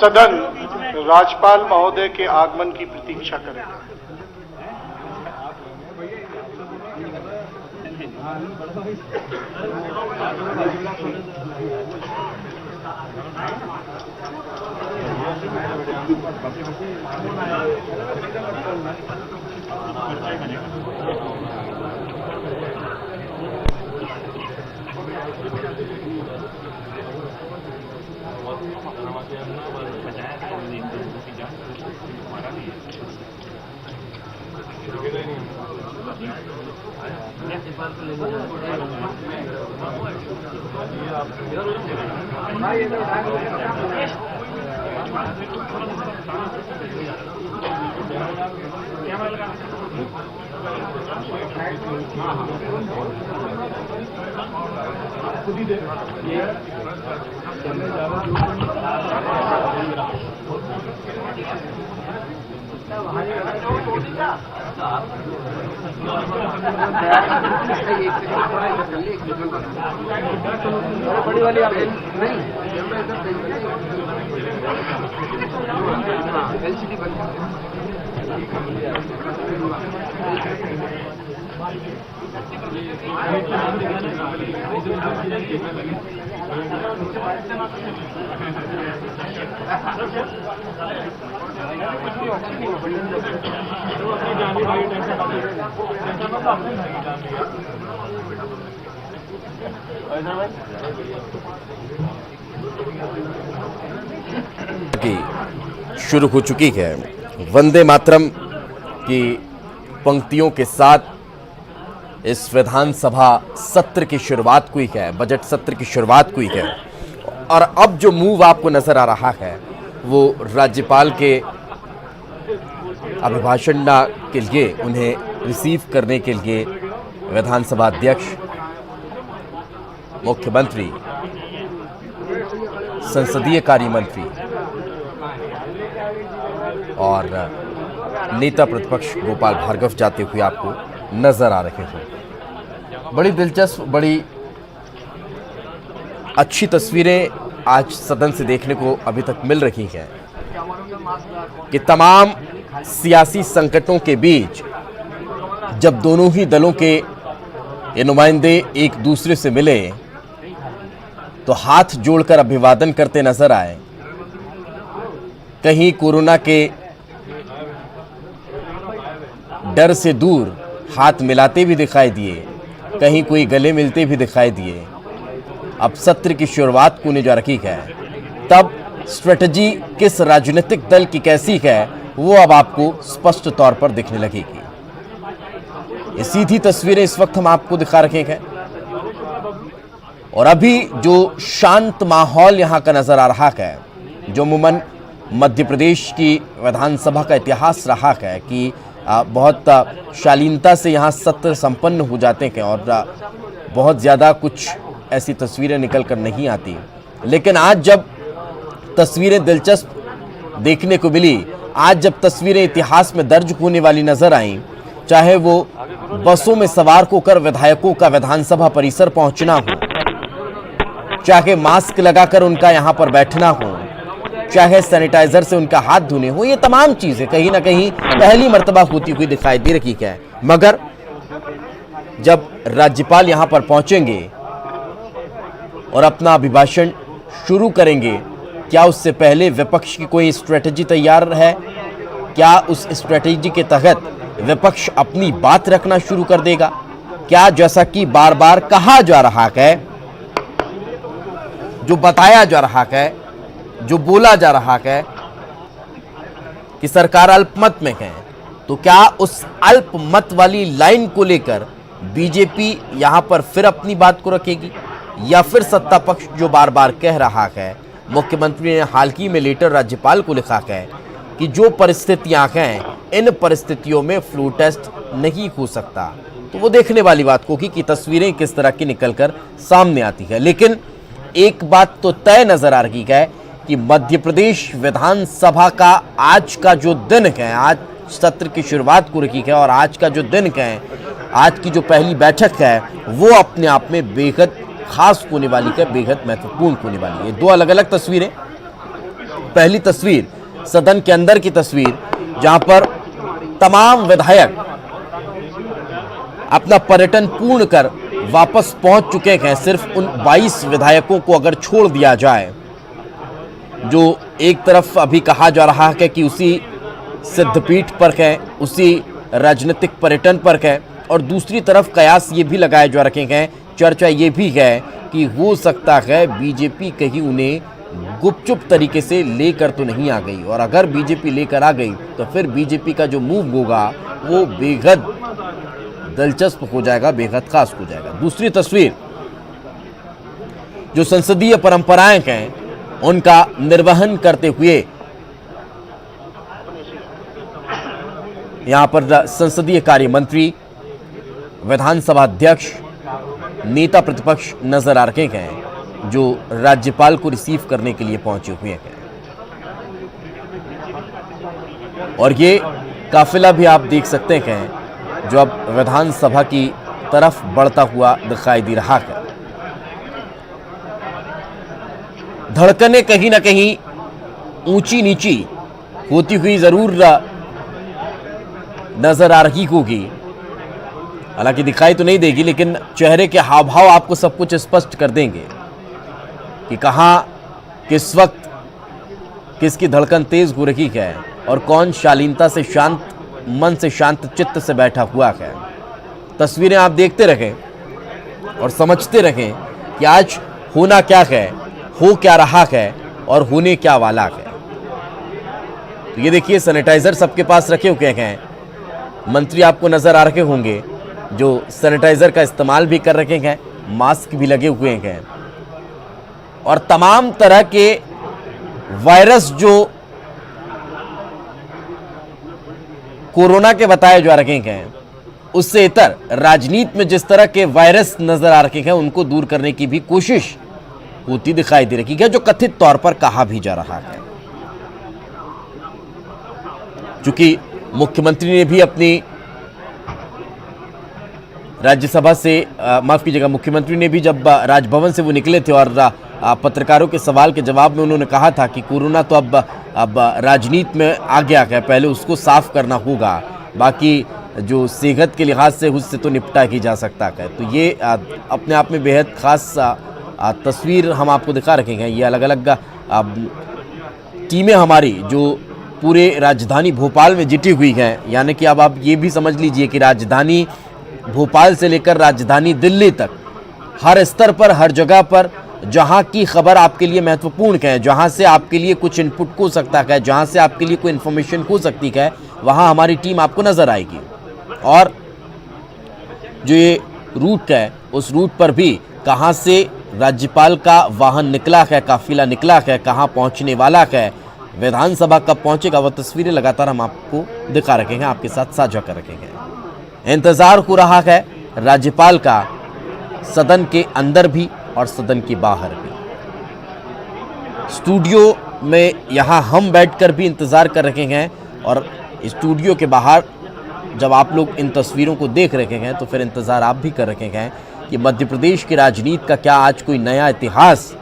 सदन राज्यपाल महोदय के आगमन की प्रतीक्षा करेगा। बड़ी वाली आप नहीं एलसीडी बंद की शुरू हो चुकी है। वंदे मातरम की पंक्तियों के साथ इस विधानसभा सत्र की शुरुआत हुई है, बजट सत्र की शुरुआत हुई है। और अब जो मूव आपको नजर आ रहा है वो राज्यपाल के अभिभाषण के लिए, उन्हें रिसीव करने के लिए विधानसभा अध्यक्ष, मुख्यमंत्री, संसदीय कार्य मंत्री और नेता प्रतिपक्ष गोपाल भार्गव जाते हुए आपको नजर आ रहे हैं। बड़ी दिलचस्प, बड़ी अच्छी तस्वीरें आज सदन से देखने को अभी तक मिल रही हैं कि तमाम सियासी संकटों के बीच जब दोनों ही दलों के ये नुमाइंदे एक दूसरे से मिले तो हाथ जोड़कर अभिवादन करते नजर आए। कहीं कोरोना के डर से दूर हाथ मिलाते भी दिखाई दिए, कहीं कोई गले मिलते भी दिखाई दिए। अब सत्र की शुरुआत होने जा रही है, तब स्ट्रेटजी किस राजनीतिक दल की कैसी है वो अब आपको स्पष्ट तौर पर दिखने लगेगी। ये सीधी तस्वीरें इस वक्त हम आपको दिखा रहे हैं और अभी जो शांत माहौल यहां का नजर आ रहा है, जो अमूमन मध्य प्रदेश की विधानसभा का इतिहास रहा है कि बहुत शालीनता से यहां सत्र संपन्न हो जाते हैं और बहुत ज़्यादा कुछ ऐसी तस्वीरें निकल कर नहीं आती। लेकिन आज जब तस्वीरें दिलचस्प देखने को मिली, आज जब तस्वीरें इतिहास में दर्ज होने वाली नजर आईं, चाहे वो बसों में सवार होकर विधायकों का विधानसभा परिसर पहुंचना हो, चाहे मास्क लगाकर उनका यहां पर बैठना हो, चाहे सैनिटाइजर से उनका हाथ धोने हो, ये तमाम चीजें कहीं ना कहीं पहली मर्तबा होती हुई दिखाई दे रही है। मगर जब राज्यपाल यहां पर पहुंचेंगे और अपना अभिभाषण शुरू करेंगे, क्या उससे पहले विपक्ष की कोई स्ट्रेटजी तैयार है? क्या उस स्ट्रेटजी के तहत विपक्ष अपनी बात रखना शुरू कर देगा? क्या जैसा कि बार बार कहा जा रहा है, जो बताया जा रहा है, जो बोला जा रहा है कि सरकार अल्पमत में है, तो क्या उस अल्पमत वाली लाइन को लेकर बीजेपी यहां पर फिर अपनी बात को रखेगी, या फिर सत्ता पक्ष जो बार बार कह रहा है, मुख्यमंत्री ने हाल ही में लेटर राज्यपाल को लिखा है कि जो परिस्थितियां हैं इन परिस्थितियों में फ्लू टेस्ट नहीं हो सकता, तो वो देखने वाली बात होगी कि तस्वीरें किस तरह की निकलकर सामने आती है। लेकिन एक बात तो तय नजर आ रही है कि मध्य प्रदेश विधानसभा का आज का जो दिन है, आज सत्र की शुरुआत हो रही है और आज का जो दिन है, आज की जो पहली बैठक है, वो अपने आप में बेहद खास होने वाली है, बेहद महत्वपूर्ण होने वाली है। दो अलग अलग तस्वीरें, पहली तस्वीर सदन के अंदर की तस्वीर, जहां पर तमाम विधायक अपना पर्यटन पूर्ण कर वापस पहुंच चुके हैं। सिर्फ उन 22 विधायकों को अगर छोड़ दिया जाए, जो एक तरफ अभी कहा जा रहा है कि उसी सिद्धपीठ पर है, उसी राजनीतिक पर्यटन पर है, और दूसरी तरफ कयास ये भी लगाए जा रखे हैं, चर्चा ये भी है कि हो सकता है बीजेपी कहीं उन्हें गुपचुप तरीके से लेकर तो नहीं आ गई, और अगर बीजेपी लेकर आ गई तो फिर बीजेपी का जो मूव होगा वो बेहद दिलचस्प हो जाएगा, बेहद खास हो जाएगा। दूसरी तस्वीर, जो संसदीय परंपराएं हैं उनका निर्वहन करते हुए यहां पर संसदीय कार्य मंत्री, विधानसभा अध्यक्ष, नेता प्रतिपक्ष नजर आ रहे हैं, जो राज्यपाल को रिसीव करने के लिए पहुंचे हुए हैं। और ये काफिला भी आप देख सकते हैं जो अब विधानसभा की तरफ बढ़ता हुआ दिखाई दे रहा है। धड़कनें कहीं ना कहीं ऊंची नीची होती हुई जरूर नजर आ रही होगी, हालांकि दिखाई तो नहीं देगी, लेकिन चेहरे के हाव भाव आपको सब कुछ स्पष्ट कर देंगे कि कहां किस वक्त किसकी धड़कन तेज हो रही है और कौन शालीनता से, शांत मन से, शांत चित्त से बैठा हुआ है। तस्वीरें आप देखते रहें और समझते रहें कि आज होना क्या है, हो क्या रहा है और होने क्या वाला है। तो ये देखिए, सैनिटाइजर सबके पास रखे हुए हैं, मंत्री आपको नजर आ रहे होंगे जो सैनिटाइजर का इस्तेमाल भी कर रखे हैं, मास्क भी लगे हुए हैं, और तमाम तरह के वायरस जो कोरोना के बताए जा रहे हैं, उससे इतर राजनीति में जिस तरह के वायरस नजर आ रहे हैं उनको दूर करने की भी कोशिश होती दिखाई दे रही है, जो कथित तौर पर कहा भी जा रहा है। चूंकि मुख्यमंत्री ने भी अपनी राज्यसभा से, माफ कीजिएगा, मुख्यमंत्री ने भी जब राजभवन से वो निकले थे और पत्रकारों के सवाल के जवाब में उन्होंने कहा था कि कोरोना तो अब राजनीति में आ गया है, पहले उसको साफ करना होगा, बाकी जो सेहत के लिहाज से उससे तो निपटा ही जा सकता है। तो ये अपने आप में बेहद खास तस्वीर हम आपको दिखा रखे हैं। ये अलग अलग टीमें हमारी जो पूरे राजधानी भोपाल में जुटी हुई हैं, यानी कि अब आप ये भी समझ लीजिए कि राजधानी भोपाल से लेकर राजधानी दिल्ली तक हर स्तर पर, हर जगह पर जहां की खबर आपके लिए महत्वपूर्ण है, जहां से आपके लिए कुछ इनपुट हो सकता है, जहां से आपके लिए कोई इन्फॉर्मेशन हो सकती है, वहां हमारी टीम आपको नजर आएगी। और जो ये रूट है, उस रूट पर भी कहां से राज्यपाल का वाहन निकला है, काफिला निकला है, कहां पहुंचने वाला है, विधानसभा कब पहुंचेगा, वह तस्वीरें लगातार हम आपको दिखा रखे हैं, आपके साथ साझा कर रखे हैं। इंतजार हो रहा है राज्यपाल का सदन के अंदर भी और सदन के बाहर भी। स्टूडियो में यहां हम बैठकर भी इंतजार कर रहे हैं, और स्टूडियो के बाहर जब आप लोग इन तस्वीरों को देख रहे हैं तो फिर इंतजार आप भी कर रहे हैं कि मध्य प्रदेश की राजनीति का क्या आज कोई नया इतिहास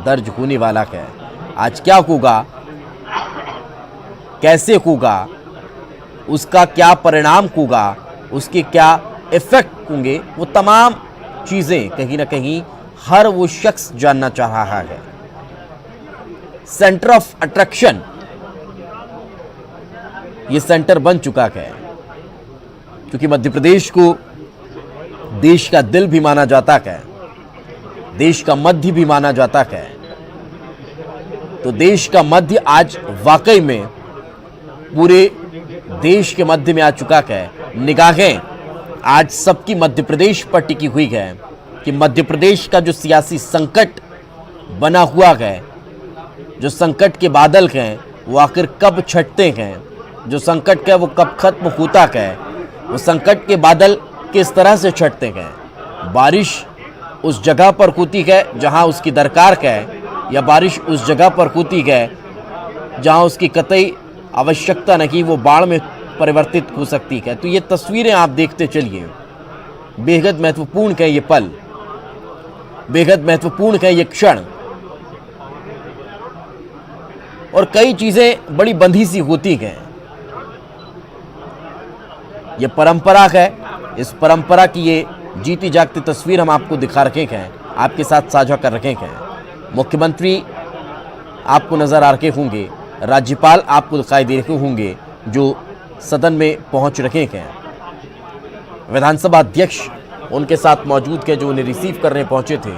दर्ज होने वाला है। आज क्या होगा, कैसे होगा, उसका क्या परिणाम होगा, उसके क्या इफेक्ट होंगे, वो तमाम चीजें कहीं ना कहीं हर वो शख्स जानना चाह रहा है। सेंटर ऑफ अट्रैक्शन ये सेंटर बन चुका है, क्योंकि मध्य प्रदेश को देश का दिल भी माना जाता है, देश का मध्य भी माना जाता है। तो देश का मध्य आज वाकई में पूरे देश के मध्य में आ चुका है। निगाहें आज सबकी मध्य प्रदेश पर टिकी हुई है कि मध्य प्रदेश का जो सियासी संकट बना हुआ है, जो संकट के बादल हैं, वो आखिर कब छटते हैं, जो संकट है वो कब खत्म होता है, वो संकट के बादल किस तरह से छटते हैं। बारिश उस जगह पर होती है जहां उसकी दरकार है, या बारिश उस जगह पर होती है जहां उसकी कतई आवश्यकता नहीं, वो बाढ़ में परिवर्तित हो सकती है। तो ये तस्वीरें आप देखते चलिए, बेहद महत्वपूर्ण है ये पल, बेहद महत्वपूर्ण है ये क्षण। और कई चीज़ें बड़ी बंधी सी होती हैं। ये परंपरा है, इस परंपरा की ये जीती जागती तस्वीर हम आपको दिखा रखे हैं, आपके साथ साझा कर रखे हैं। मुख्यमंत्री आपको नज़र आ रखे होंगे, राज्यपाल आपको दिखाई दे रहे होंगे जो सदन में पहुंच रखे हैं। विधानसभा अध्यक्ष उनके साथ मौजूद थे जो उन्हें रिसीव करने पहुंचे थे।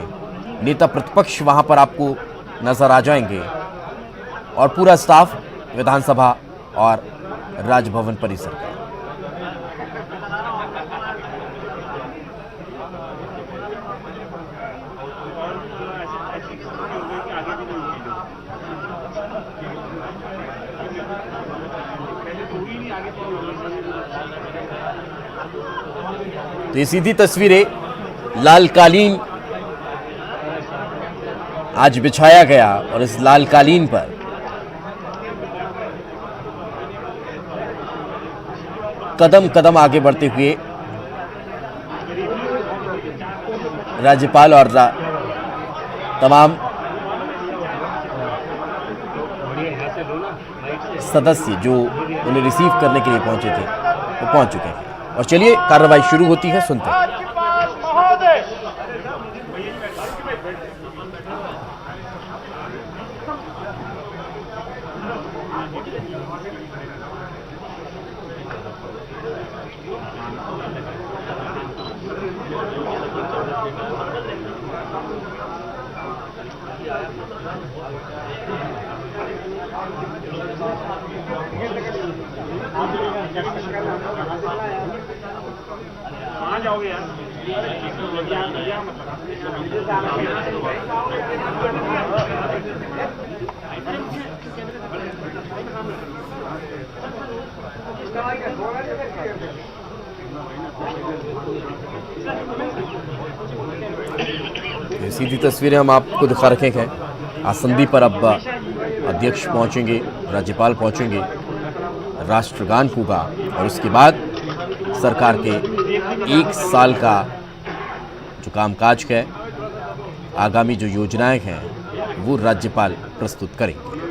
नेता प्रतिपक्ष वहां पर आपको नज़र आ जाएंगे और पूरा स्टाफ विधानसभा और राजभवन परिसर का। तो ये सीधी तस्वीरें लाल कालीन आज बिछाया गया और इस लाल कालीन पर कदम कदम आगे बढ़ते हुए राज्यपाल और तमाम सदस्य जो उन्हें रिसीव करने के लिए पहुंचे थे वो पहुंच चुके हैं। और चलिए कार्रवाई शुरू होती है, सुनते हैं। राज्यपाल महोदय, कहाँ जाओगे यार? ये सीधी तस्वीरें हम आपको दिखा रखे हैं। आसंदी पर अब अध्यक्ष पहुंचेंगे, राज्यपाल पहुंचेंगे, राष्ट्रगान होगा और उसके बाद सरकार के 1 साल का जो कामकाज है, आगामी जो योजनाएं हैं वो राज्यपाल प्रस्तुत करेंगे।